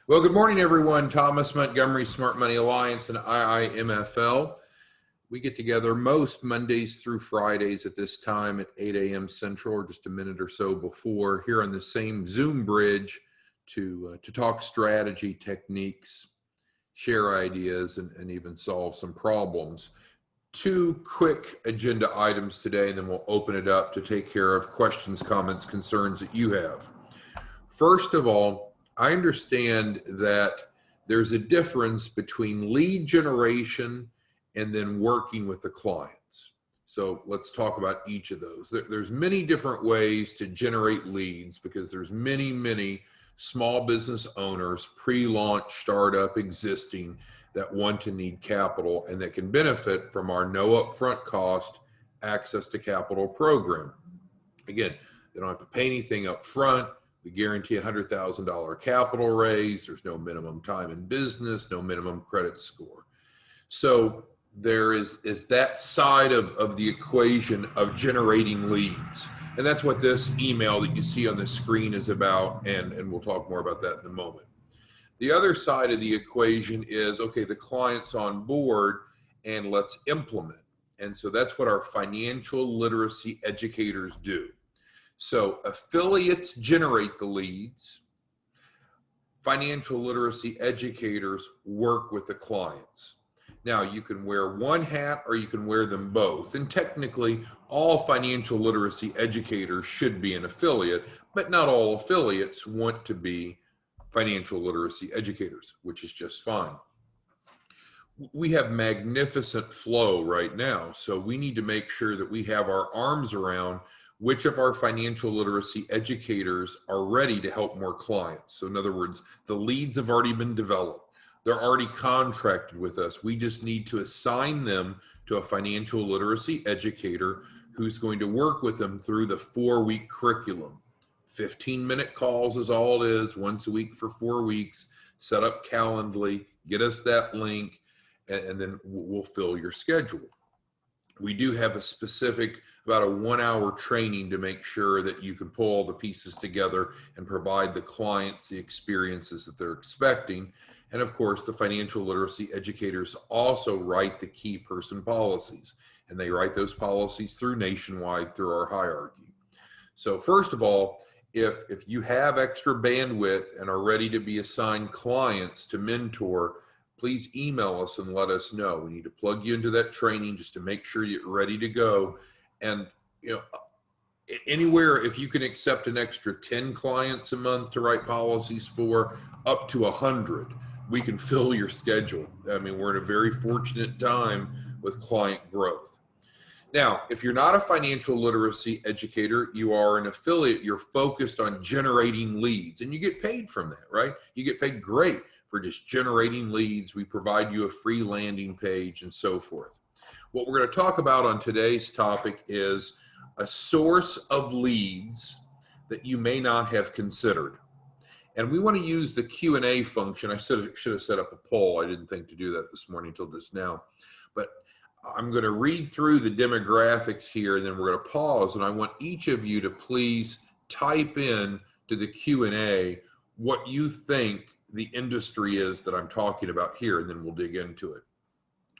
Well, good morning, everyone. Thomas Montgomery, Smart Money Alliance, and IIMFL. We get together most Mondays through Fridays at this time at 8 a.m. Central, or just a minute or so before, here on the same Zoom bridge to talk strategy, techniques, share ideas, and even solve some problems. Two quick agenda items today, and then we'll open it up to take care of questions, comments, concerns that you have. First of all, I understand that there's a difference between lead generation and then working with the clients. So let's talk about each of those. There's many different ways to generate leads because there's many small business owners, pre-launch, startup, existing, that want to need capital and that can benefit from our no upfront cost access to capital program. Again, they don't have to pay anything up front. We guarantee a $100,000 capital raise. There's no minimum time in business, no minimum credit score. So there is that side of the equation of generating leads. And that's what this email that you see on the screen is about. And we'll talk more about that in a moment. The other side of the equation is, okay, the client's on board and let's implement. And so that's what our financial literacy educators do. So affiliates generate the leads. Financial literacy educators work with the clients. Now, you can wear one hat or you can wear them both. And technically, all financial literacy educators should be an affiliate, but not all affiliates want to be financial literacy educators, which is just fine. We have magnificent flow right now, so we need to make sure that we have our arms around which of our financial literacy educators are ready to help more clients. So in other words, the leads have already been developed. They're already contracted with us. We just need to assign them to a financial literacy educator who's going to work with them through the 4-week curriculum. 15-minute calls is all it is, once a week for 4 weeks. Set up Calendly, get us that link, and then we'll fill your schedule. We do have a specific, about a 1-hour training to make sure that you can pull all the pieces together and provide the clients the experiences that they're expecting. And of course, the financial literacy educators also write the key person policies, and they write those policies through Nationwide through our hierarchy. So first of all, if you have extra bandwidth and are ready to be assigned clients to mentor, please email us and let us know. We need to plug you into that training just to make sure you're ready to go. And anywhere, if you can accept an extra 10 clients a month to write policies for, up to 100, we can fill your schedule. I mean, we're in a very fortunate time with client growth. Now, if you're not a financial literacy educator, you are an affiliate, you're focused on generating leads, and you get paid from that, right? You get paid great for just generating leads. We provide you a free landing page and so forth. What we're going to talk about on today's topic is a source of leads that you may not have considered. And we want to use the Q&A function. I should have set up a poll. I didn't think to do that this morning until just now. But I'm going to read through the demographics here, and then we're going to pause. And I want each of you to please type in to the Q&A what you think the industry is that I'm talking about here, and then we'll dig into it.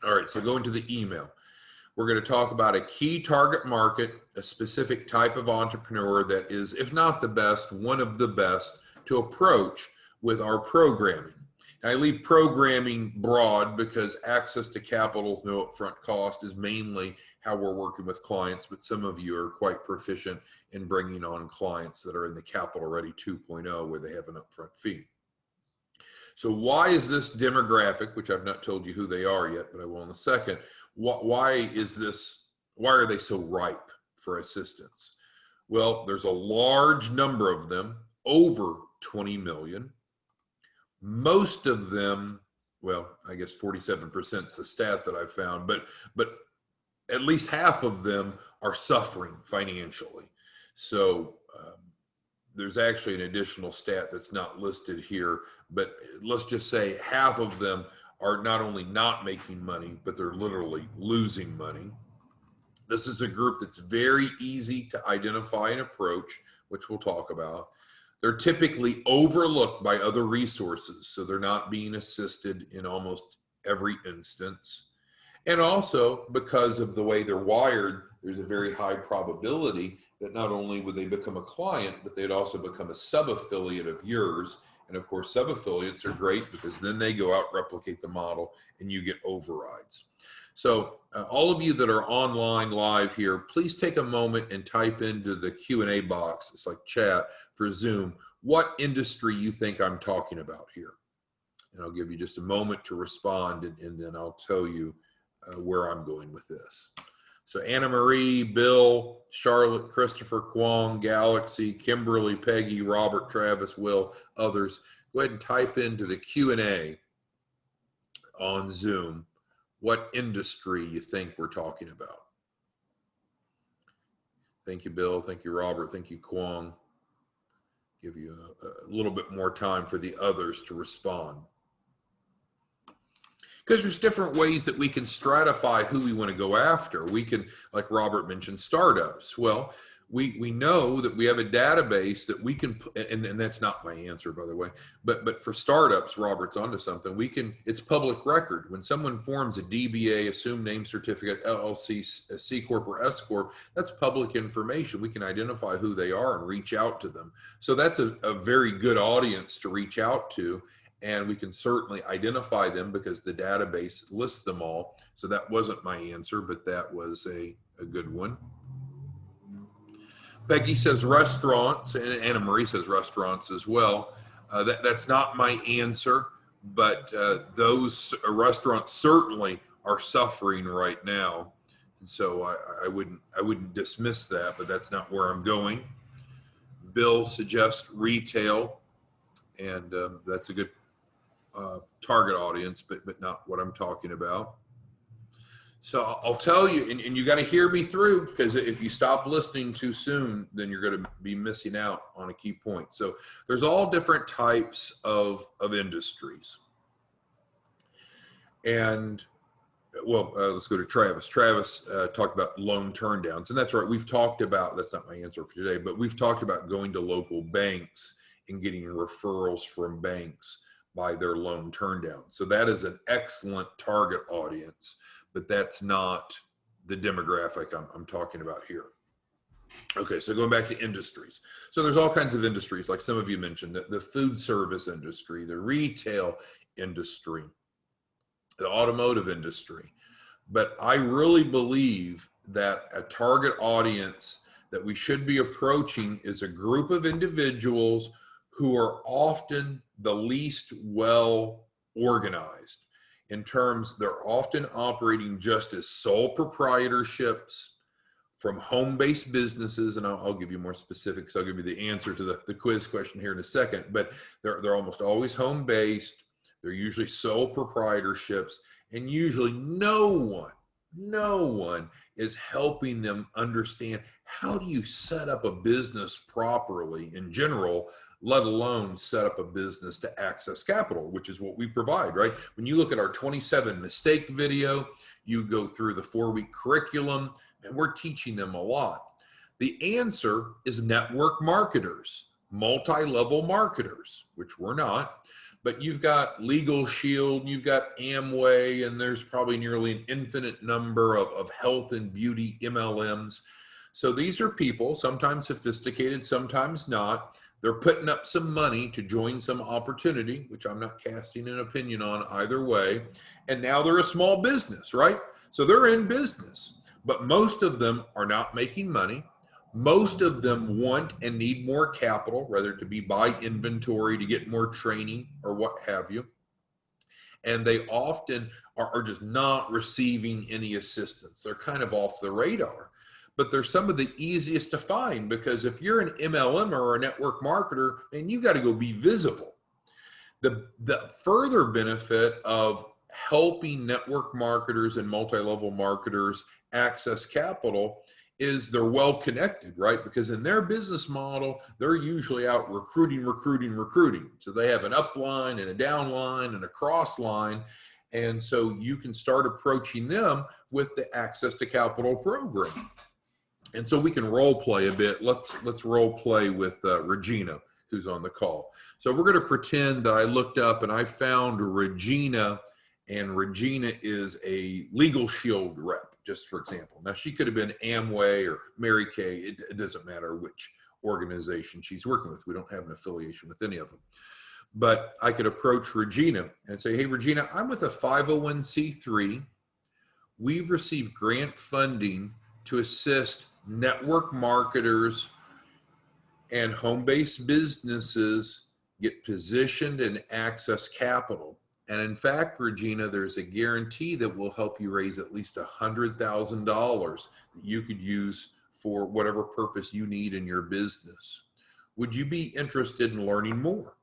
All right, so go into the email. We're going to talk about a key target market, a specific type of entrepreneur that is, if not the best, one of the best to approach with our programming. Now, I leave programming broad because access to capital with no upfront cost is mainly how we're working with clients, but some of you are quite proficient in bringing on clients that are in the Capital Ready 2.0 where they have an upfront fee. So why is this demographic, which I've not told you who they are yet, but I will in a second, why are they so ripe for assistance? Well, there's a large number of them, over 20 million. Most of them, well, I guess 47% is the stat that I found, but at least half of them are suffering financially. So there's actually an additional stat that's not listed here, but let's just say half of them are not only not making money, but they're literally losing money. This is a group that's very easy to identify and approach, which we'll talk about. They're typically overlooked by other resources, so they're not being assisted in almost every instance. And also, because of the way they're wired, there's a very high probability that not only would they become a client, but they'd also become a sub-affiliate of yours. And of course, sub-affiliates are great because then they go out, replicate the model, and you get overrides. So all of you that are online live here, please take a moment and type into the Q&A box, it's like chat for Zoom, what industry you think I'm talking about here. And I'll give you just a moment to respond, and then I'll tell you where I'm going with this. So Anna Marie, Bill, Charlotte, Christopher, Kwong, Galaxy, Kimberly, Peggy, Robert, Travis, Will, others, go ahead and type into the Q&A on Zoom what industry you think we're talking about. Thank you, Bill. Thank you, Robert. Thank you, Kwong. Give you a little bit more time for the others to respond. Because there's different ways that we can stratify who we want to go after. We can, like Robert mentioned, startups. Well, we know that we have a database that we can, and that's not my answer, by the way, but for startups, Robert's onto something. We can, it's public record. When someone forms a DBA, assumed name certificate, LLC, C Corp or S Corp, that's public information. We can identify who they are and reach out to them. So that's a very good audience to reach out to. And we can certainly identify them because the database lists them all. So that wasn't my answer, but that was a good one. Becky says restaurants, and Anna Marie says restaurants as well. That's not my answer, but those restaurants certainly are suffering right now. And so I wouldn't dismiss that, but that's not where I'm going. Bill suggests retail, and that's a good target audience, but not what I'm talking about. So I'll tell you, and you got to hear me through, because if you stop listening too soon, then you're going to be missing out on a key point. So there's all different types of industries. And well, let's go to Travis. Travis talked about loan turndowns, and that's right. We've talked about, that's not my answer for today, but we've talked about going to local banks and getting referrals from banks by their loan turndown. So that is an excellent target audience, but that's not the demographic I'm talking about here. Okay, so going back to industries. So there's all kinds of industries, like some of you mentioned, the food service industry, the retail industry, the automotive industry. But I really believe that a target audience that we should be approaching is a group of individuals who are often the least well organized. In terms, they're often operating just as sole proprietorships from home-based businesses, and I'll give you more specifics. I'll give you the answer to the quiz question here in a second, but they're almost always home-based. They're usually sole proprietorships, and usually no one is helping them understand how do you set up a business properly in general, let alone set up a business to access capital, which is what we provide, right? When you look at our 27 mistake video, you go through the 4-week curriculum, and we're teaching them a lot. The answer is network marketers, multi-level marketers, which we're not, but you've got Legal Shield, you've got Amway, and there's probably nearly an infinite number of health and beauty MLMs. So these are people, sometimes sophisticated, sometimes not. They're putting up some money to join some opportunity, which I'm not casting an opinion on either way. And now they're a small business, right? So they're in business, but most of them are not making money. Most of them want and need more capital, whether to be buy inventory, to get more training, or what have you. And they often are just not receiving any assistance. They're kind of off the radar. But they're some of the easiest to find, because if you're an MLM or a network marketer, and you got to go be visible. The further benefit of helping network marketers and multi-level marketers access capital is they're well connected, right? Because in their business model, they're usually out recruiting. So they have an upline and a downline and a cross line. And so you can start approaching them with the access to capital program. And so we can role play a bit. Let's role play with Regina, who's on the call. So we're going to pretend that I looked up and I found Regina, and Regina is a Legal Shield rep, just for example. Now, she could have been Amway or Mary Kay. It doesn't matter which organization she's working with. We don't have an affiliation with any of them. But I could approach Regina and say, hey, Regina, I'm with a 501c3. We've received grant funding to assist network marketers and home-based businesses get positioned and access capital. And in fact, Regina, there's a guarantee that will help you raise at least $100,000 that you could use for whatever purpose you need in your business. Would you be interested in learning more?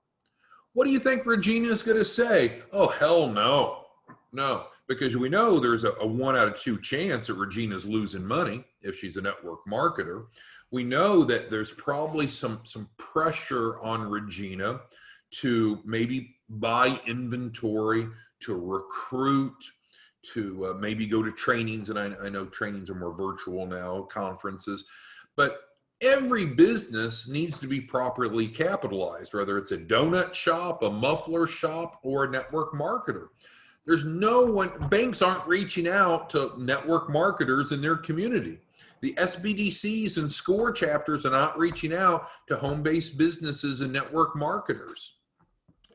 What do you think Regina is going to say? Oh, hell no. No, because we know there's a 1 out of 2 chance that Regina's losing money if she's a network marketer. We know that there's probably some pressure on Regina to maybe buy inventory, to recruit, to maybe go to trainings. And I know trainings are more virtual now, conferences, but every business needs to be properly capitalized, whether it's a donut shop, a muffler shop, or a network marketer. There's no one, banks aren't reaching out to network marketers in their community. The SBDCs and SCORE chapters are not reaching out to home-based businesses and network marketers.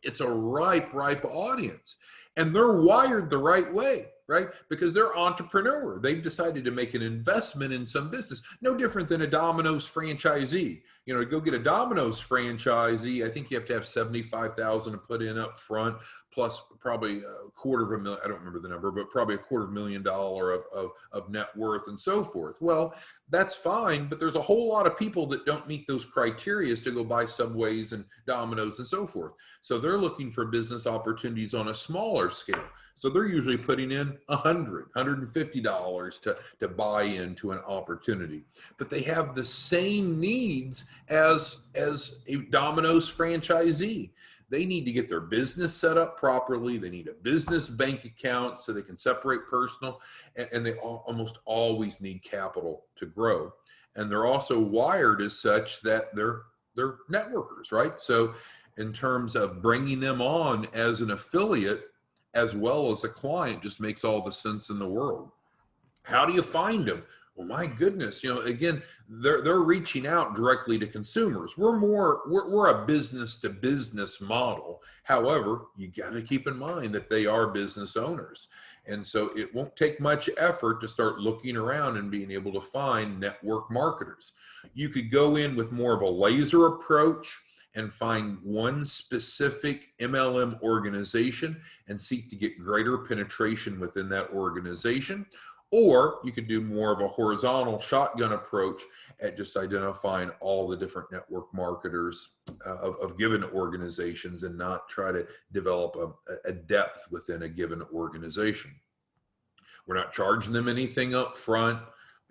It's a ripe audience. And they're wired the right way, right? Because they're entrepreneur. They've decided to make an investment in some business. No different than a Domino's franchisee. You know, to go get a Domino's franchisee, I think you have to have $75,000 to put in up front, plus probably $250,000, I don't remember the number, but probably $250,000 of net worth and so forth. Well, that's fine, but there's a whole lot of people that don't meet those criteria to go buy Subways and Domino's and so forth. So they're looking for business opportunities on a smaller scale. So they're usually putting in $100, $150 to buy into an opportunity. But they have the same needs as a Domino's franchisee. They need to get their business set up properly. They need a business bank account so they can separate personal, and they almost always need capital to grow. And they're also wired as such that they're networkers, right? So in terms of bringing them on as an affiliate as well as a client just makes all the sense in the world. How do you find them? Well, my goodness, you know, again, they're reaching out directly to consumers. We're a business to business model. However, you got to keep in mind that they are business owners. And so it won't take much effort to start looking around and being able to find network marketers. You could go in with more of a laser approach and find one specific MLM organization and seek to get greater penetration within that organization. Or you could do more of a horizontal shotgun approach at just identifying all the different network marketers of given organizations and not try to develop a depth within a given organization. We're not charging them anything up front.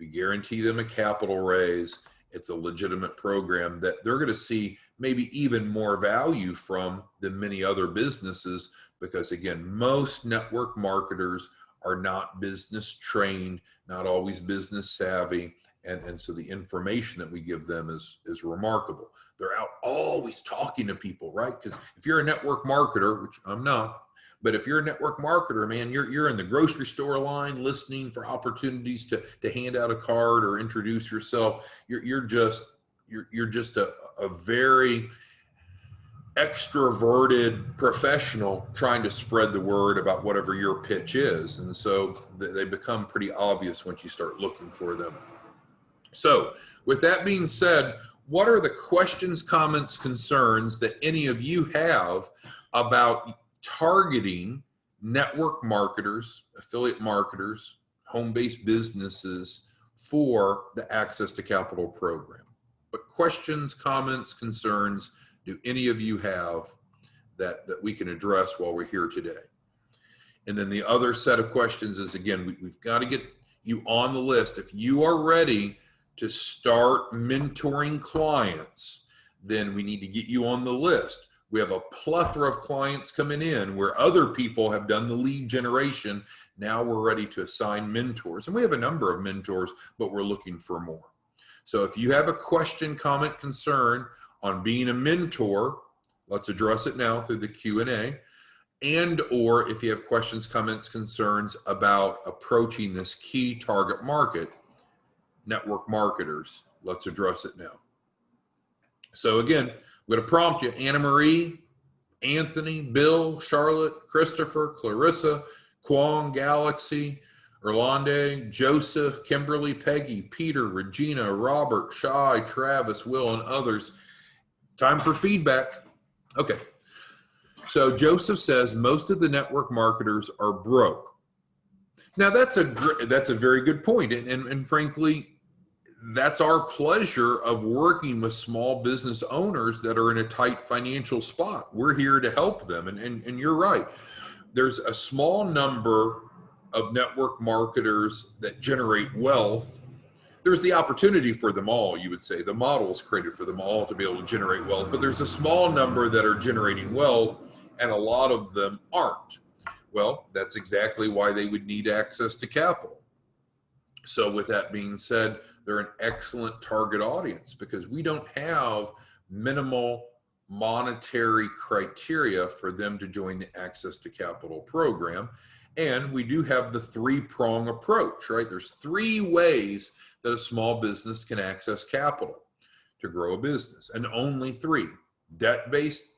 We guarantee them a capital raise. It's a legitimate program that they're going to see maybe even more value from than many other businesses, because again, most network marketers are not business trained, not always business savvy. And so the information that we give them is remarkable. They're out always talking to people, right? Because if you're a network marketer, which I'm not, but if you're a network marketer, man, you're in the grocery store line listening for opportunities to hand out a card or introduce yourself. You're just a very extroverted professional trying to spread the word about whatever your pitch is. And so they become pretty obvious once you start looking for them. So with that being said, what are the questions, comments, concerns that any of you have about targeting network marketers, affiliate marketers, home-based businesses for the Access to Capital program? What questions, comments, concerns do any of you have that we can address while we're here today? And then the other set of questions is, again, we've got to get you on the list. If you are ready to start mentoring clients, then we need to get you on the list. We have a plethora of clients coming in where other people have done the lead generation. Now we're ready to assign mentors. And we have a number of mentors, but we're looking for more. So if you have a question, comment, concern on being a mentor, let's address it now through the Q&A. And or if you have questions, comments, concerns about approaching this key target market, network marketers, let's address it now. So again, I'm going to prompt you, Anna Marie, Anthony, Bill, Charlotte, Christopher, Clarissa, Kwong, Galaxy, Erlande, Joseph, Kimberly, Peggy, Peter, Regina, Robert, Shai, Travis, Will, and others. Time for feedback. Okay. So Joseph says most of the network marketers are broke. Now that's a very good point, and frankly, that's our pleasure of working with small business owners that are in a tight financial spot. We're here to help them, and you're right. There's a small number of network marketers that generate wealth. There's the opportunity for them all, you would say. The model is created for them all to be able to generate wealth, but there's a small number that are generating wealth, and a lot of them aren't. Well, that's exactly why they would need access to capital. So with that being said, they're an excellent target audience because we don't have minimal monetary criteria for them to join the Access to Capital program. And we do have the three-prong approach, right? There's three ways that a small business can access capital to grow a business, and only three: debt-based,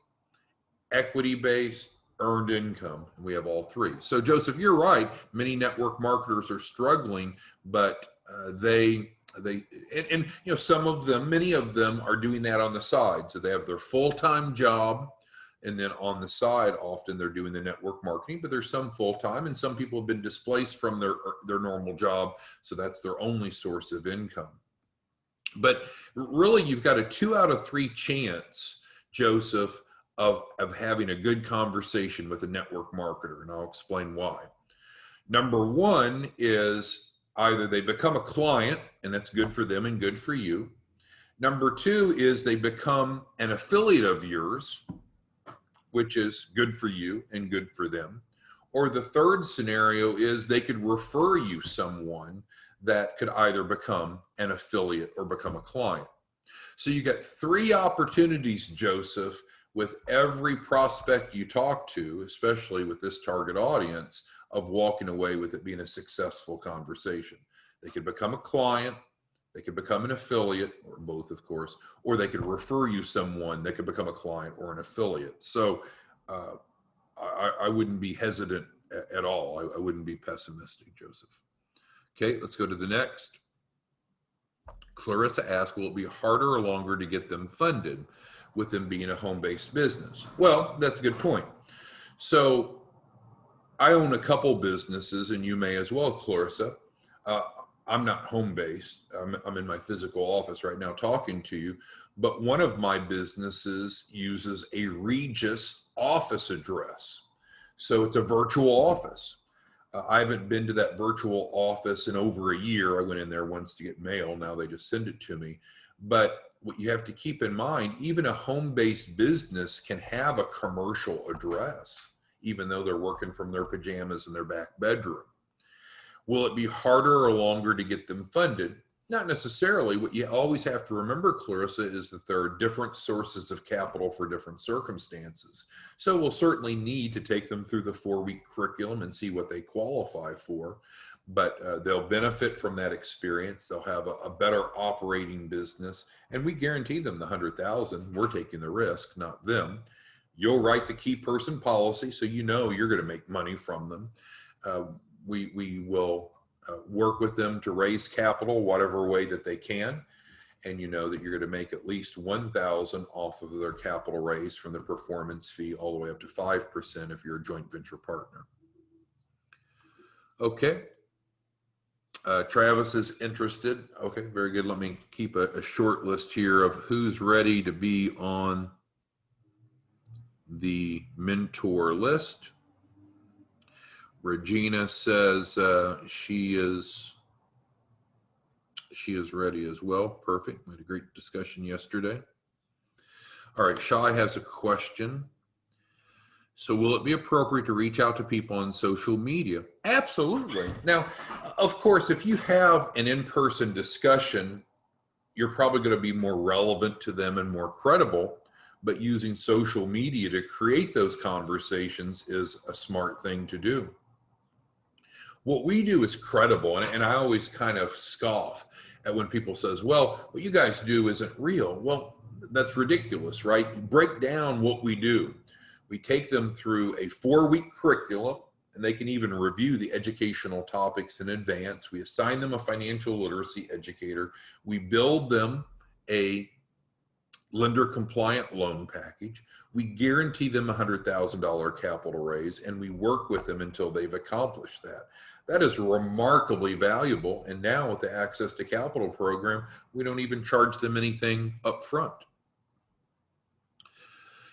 equity-based, earned income. And we have all three. So Joseph, you're right. Many network marketers are struggling, but some of them, many of them are doing that on the side. So they have their full-time job, and then on the side, often they're doing the network marketing, but there's some full-time, and some people have been displaced from their normal job. So that's their only source of income. But really, you've got a 2 out of 3 chance, Joseph, of having a good conversation with a network marketer, and I'll explain why. Number one is either they become a client, and that's good for them and good for you. Number two is they become an affiliate of yours, which is good for you and good for them. Or the third scenario is they could refer you someone that could either become an affiliate or become a client. So you got 3 opportunities, Joseph, with every prospect you talk to, especially with this target audience, of walking away with it being a successful conversation. They could become a client, they could become an affiliate, or both, of course, or they could refer you someone that could become a client or an affiliate. So I wouldn't be hesitant at all. I wouldn't be pessimistic, Joseph. Okay, let's go to the next. Clarissa asked, will it be harder or longer to get them funded with them being a home-based business? Well, that's a good point. So I own a couple businesses, and you may as well, Clarissa. I'm not home-based. I'm in my physical office right now talking to you, but one of my businesses uses a Regus office address. So it's a virtual office. I haven't been to that virtual office in over a year. I went in there once to get mail. Now they just send it to me. But what you have to keep in mind, even a home-based business can have a commercial address, even though they're working from their pajamas in their back bedroom. Will it be harder or longer to get them funded? Not necessarily. What you always have to remember, Clarissa, is that there are different sources of capital for different circumstances. So we'll certainly need to take them through the 4-week curriculum and see what they qualify for, but they'll benefit from that experience. They'll have a better operating business, and we guarantee them the $100,000. We're taking the risk, not them. You'll write the key person policy, so you know you're going to make money from them. We will work with them to raise capital whatever way that they can, and you know that you're going to make at least $1,000 off of their capital raise from the performance fee, all the way up to 5% if you're a joint venture partner. Okay. Travis is interested. Okay, very good. Let me keep a short list here of who's ready to be on the mentor list. Regina says she is ready as well. Perfect. We had a great discussion yesterday. All right, Shai has a question. So will it be appropriate to reach out to people on social media? Absolutely. Now, of course, if you have an in-person discussion, you're probably going to be more relevant to them and more credible. But using social media to create those conversations is a smart thing to do. What we do is credible, and I always kind of scoff at when people says, well, what you guys do isn't real. Well, that's ridiculous, right? Break down what we do. We take them through a 4-week curriculum, and they can even review the educational topics in advance. We assign them a financial literacy educator. We build them a lender compliant loan package. We guarantee them a $100,000 capital raise, and we work with them until they've accomplished that. That is remarkably valuable. And now with the Access to Capital program, we don't even charge them anything up front.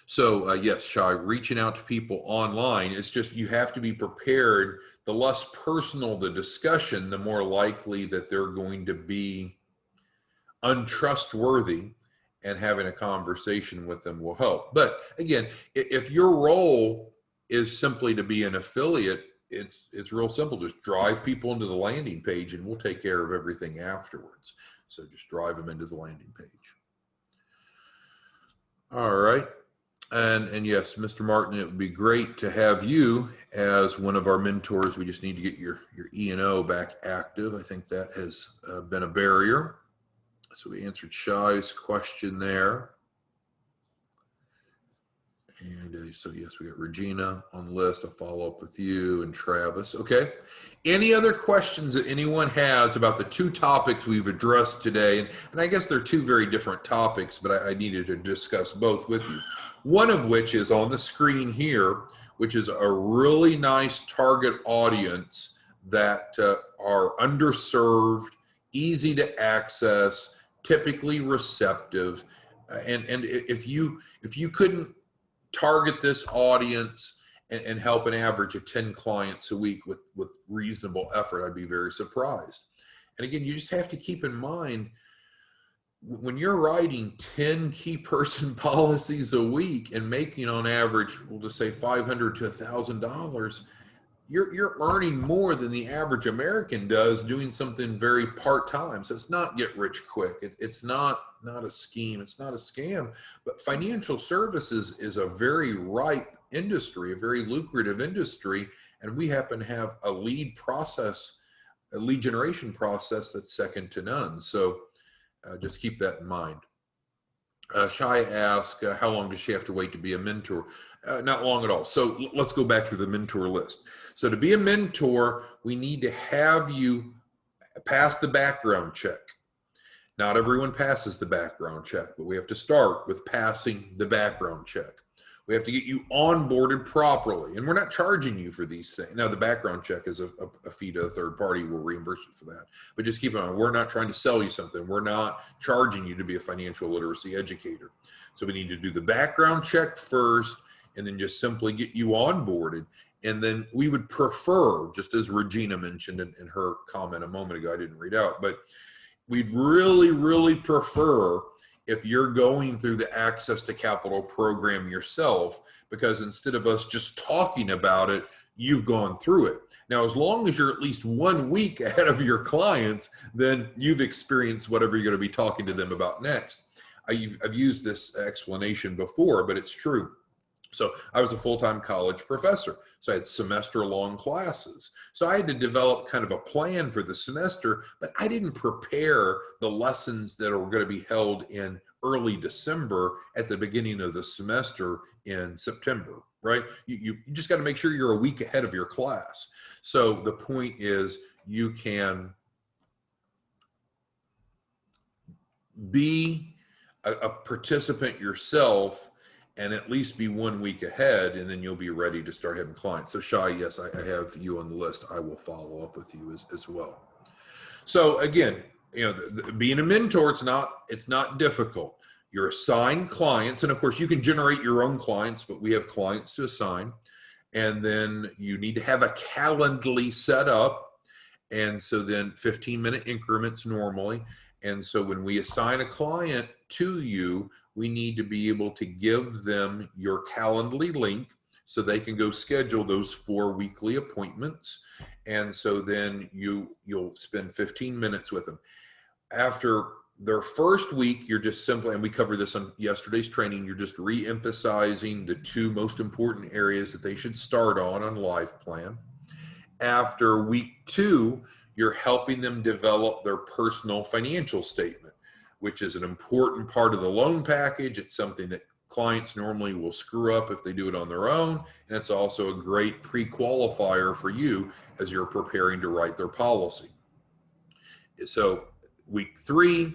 So yes, Shai, reaching out to people online, it's just, you have to be prepared. The less personal the discussion, the more likely that they're going to be untrustworthy, and having a conversation with them will help. But again, if your role is simply to be an affiliate, it's real simple. Just drive people into the landing page and we'll take care of everything afterwards. So just drive them into the landing page. All right. And yes, Mr. Martin, it would be great to have you as one of our mentors. We just need to get your E&O back active. I think that has been a barrier. So we answered Shai's question there. And so yes, we got Regina on the list. I'll follow up with you and Travis. Okay. Any other questions that anyone has about the two topics we've addressed today? And I guess they're two very different topics, but I needed to discuss both with you. One of which is on the screen here, which is a really nice target audience that are underserved, easy to access, typically receptive. And if you couldn't target this audience and help an average of 10 clients a week with reasonable effort, I'd be very surprised. And again, you just have to keep in mind, when you're writing 10 key person policies a week and making on average, we'll just say $500 to $1,000, you're earning more than the average American does doing something very part-time. So it's not get rich quick. It's not a scheme. It's not a scam. But financial services is a very ripe industry, a very lucrative industry. And we happen to have a lead generation process that's second to none. So just keep that in mind. Shai asked, how long does she have to wait to be a mentor? Not long at all. So let's go back to the mentor list. So to be a mentor, we need to have you pass the background check. Not everyone passes the background check, but we have to start with passing the background check. We have to get you onboarded properly, and we're not charging you for these things. Now, the background check is a fee to a third party. We'll reimburse you for that. But just keep in mind, we're not trying to sell you something. We're not charging you to be a financial literacy educator. So we need to do the background check first, and then just simply get you onboarded. And then we would prefer, just as Regina mentioned in her comment a moment ago, I didn't read out, but we'd really, really prefer if you're going through the Access to Capital program yourself, because instead of us just talking about it, you've gone through it. Now, as long as you're at least 1 week ahead of your clients, then you've experienced whatever you're going to be talking to them about next. I've used this explanation before, but it's true. So I was a full-time college professor. So I had semester-long classes. So I had to develop kind of a plan for the semester, but I didn't prepare the lessons that are going to be held in early December at the beginning of the semester in September, right? You just got to make sure you're a week ahead of your class. So the point is, you can be a participant yourself and at least be 1 week ahead, and then you'll be ready to start having clients. So Shai, yes, I have you on the list. I will follow up with you as well. So again, being a mentor, it's not difficult. You're assigned clients, and of course you can generate your own clients, but we have clients to assign. And then you need to have a Calendly set up. And so then 15-minute increments normally. And so when we assign a client to you, we need to be able to give them your Calendly link so they can go schedule those 4 weekly appointments. And so then you'll spend 15 minutes with them. After their first week, you're just simply, and we covered this on yesterday's training, you're just re-emphasizing the two most important areas that they should start on Life Plan. After week 2, you're helping them develop their personal financial statement, which is an important part of the loan package. It's something that clients normally will screw up if they do it on their own. And it's also a great pre-qualifier for you as you're preparing to write their policy. So week 3,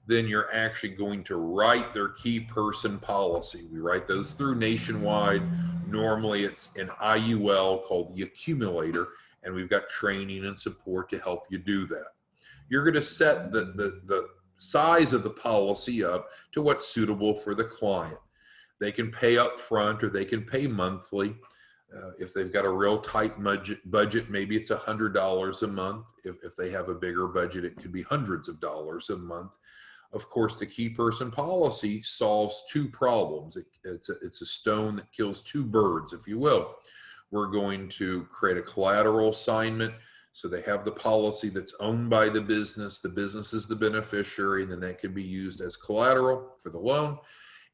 then you're actually going to write their key person policy. We write those through Nationwide. Normally it's an IUL called the accumulator, and we've got training and support to help you do that. You're going to set the size of the policy up to what's suitable for the client. They can pay up front or they can pay monthly. If they've got a real tight budget, maybe it's $100 a month. If they have a bigger budget, it could be hundreds of dollars a month. Of course, the key person policy solves two problems. It's a stone that kills two birds, if you will. We're going to create a collateral assignment so they have the policy that's owned by the business is the beneficiary, and then that can be used as collateral for the loan.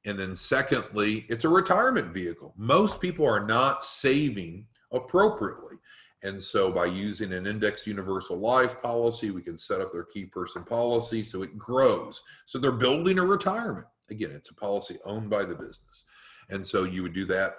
And then secondly, it's a retirement vehicle. Most people are not saving appropriately. And so by using an indexed universal life policy, we can set up their key person policy so it grows. So they're building a retirement. Again, it's a policy owned by the business. And so you would do that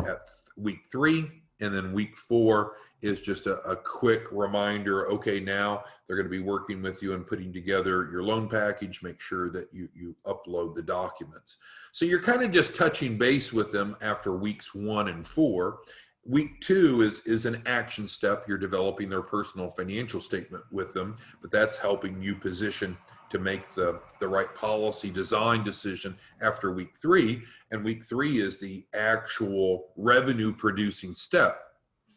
at week 3. And then week 4 is just a quick reminder. Okay, now they're going to be working with you and putting together your loan package. Make sure that you upload the documents. So you're kind of just touching base with them after weeks 1 and 4. Week 2 is an action step. You're developing their personal financial statement with them, but that's helping you position to make the right policy design decision after week 3. And week 3 is the actual revenue producing step.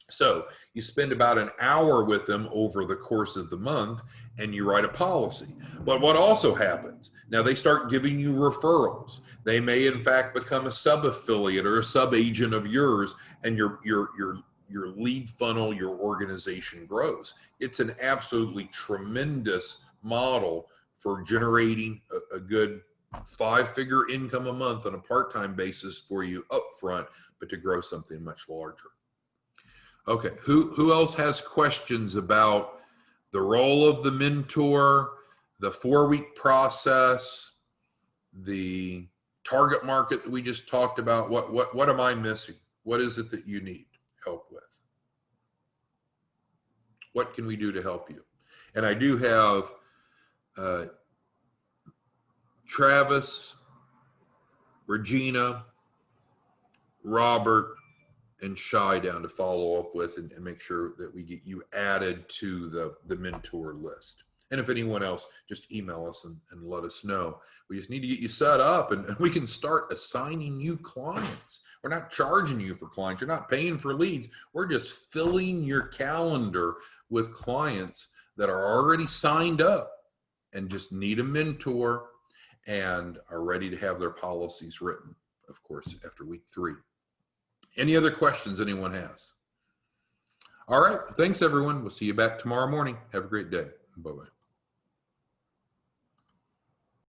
So you spend about an hour with them over the course of the month and you write a policy. But what also happens, now they start giving you referrals. They may in fact become a sub-affiliate or a sub-agent of yours, and your lead funnel, your organization grows. It's an absolutely tremendous model for generating a good 5-figure income a month on a part-time basis for you up front, but to grow something much larger. Okay, who else has questions about the role of the mentor, the 4-week process, the target market that we just talked about? What am I missing? What is it that you need help with? What can we do to help you? And I do have Travis, Regina, Robert, and Shai down to follow up with and make sure that we get you added to the mentor list. And if anyone else, just email us and let us know. We just need to get you set up and we can start assigning you clients. We're not charging you for clients. You're not paying for leads. We're just filling your calendar with clients that are already signed up and just need a mentor and are ready to have their policies written, of course, after week 3. Any other questions anyone has? All right. Thanks, everyone. We'll see you back tomorrow morning. Have a great day. Bye-bye.